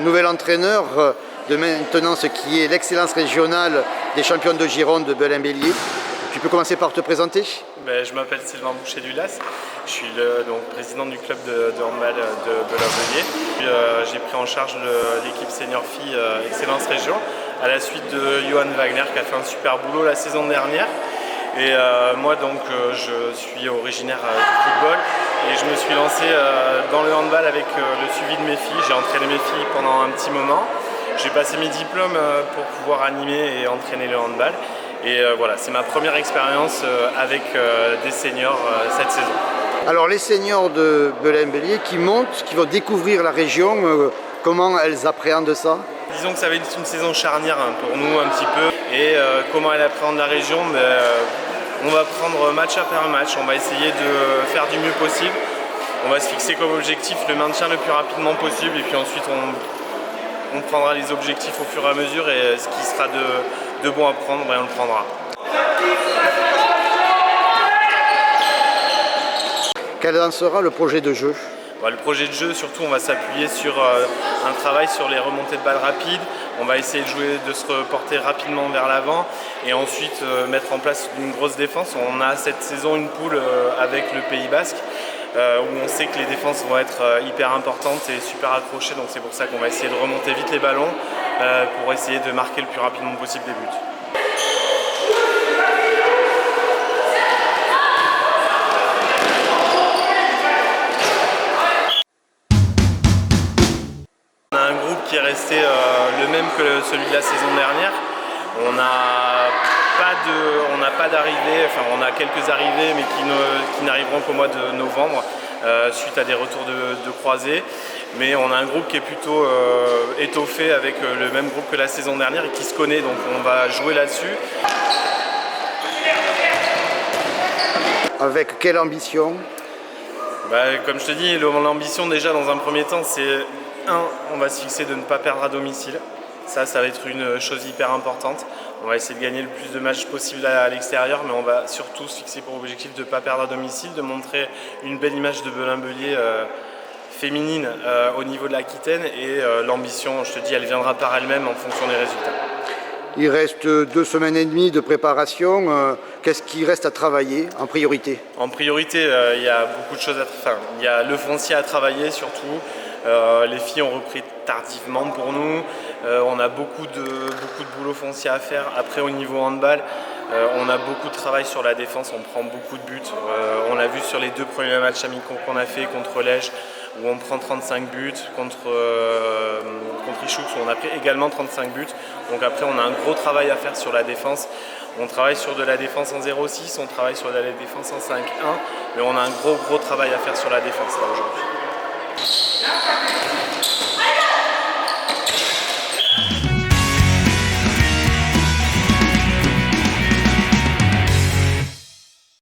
nouvel entraîneur de maintenant ce qui est l'excellence régionale des champions de Gironde de Belin-Bélier. Tu peux commencer par te présenter? Je m'appelle Sylvain Boucher-Dulas, je suis donc président du club de handball de Belin-Bélier. J'ai pris en charge l'équipe senior filles Excellence Région à la suite de Johan Wagner qui a fait un super boulot la saison dernière. Et moi donc je suis originaire du football et je me suis lancé dans le handball avec le suivi de mes filles. J'ai entraîné mes filles pendant un petit moment. J'ai passé mes diplômes pour pouvoir animer et entraîner le handball. Et voilà, c'est ma première expérience avec des seniors cette saison. Alors les seniors de Belin-Bélier qui montent, qui vont découvrir la région, comment elles appréhendent ça? Disons que ça va être une saison charnière pour nous un petit peu. Et comment elles appréhendent la région, on va prendre match après match, on va essayer de faire du mieux possible. On va se fixer comme objectif le maintien le plus rapidement possible et puis ensuite on prendra les objectifs au fur et à mesure et ce qui sera de bon à prendre, on le prendra. Quel en sera le projet de jeu? Le projet de jeu, surtout, on va s'appuyer sur un travail sur les remontées de balles rapides. On va essayer de se reporter rapidement vers l'avant et ensuite mettre en place une grosse défense. On a cette saison une poule avec le Pays Basque où on sait que les défenses vont être hyper importantes et super accrochées. Donc c'est pour ça qu'on va essayer de remonter vite les ballons pour essayer de marquer le plus rapidement possible des buts. Qui est resté le même que celui de la saison dernière. On n'a pas d'arrivée, enfin on a quelques arrivées mais qui n'arriveront qu'au mois de novembre suite à des retours de croisés. Mais on a un groupe qui est plutôt étoffé avec le même groupe que la saison dernière et qui se connaît, donc on va jouer là-dessus. Avec quelle ambition? Comme je te dis, l'ambition déjà dans un premier temps c'est on va se fixer de ne pas perdre à domicile. Ça va être une chose hyper importante. On va essayer de gagner le plus de matchs possible à l'extérieur, mais on va surtout se fixer pour objectif de ne pas perdre à domicile, de montrer une belle image de Belin-Bélier féminine au niveau de l'Aquitaine. Et l'ambition, je te dis, elle viendra par elle-même en fonction des résultats. Il reste 2 semaines et demie de préparation. Qu'est-ce qui reste à travailler en priorité? En priorité, il y a beaucoup de choses il y a le foncier à travailler surtout. Les filles ont repris tardivement pour nous. On a beaucoup de boulot foncier à faire. Après au niveau handball, on a beaucoup de travail sur la défense, on prend beaucoup de buts. On l'a vu sur les 2 premiers matchs amicaux qu'on a fait contre Lège où on prend 35 buts, contre Ichoux où on a pris également 35 buts. Donc après on a un gros travail à faire sur la défense. On travaille sur de la défense en 0-6, on travaille sur de la défense en 5-1, mais on a un gros travail à faire sur la défense là aujourd'hui.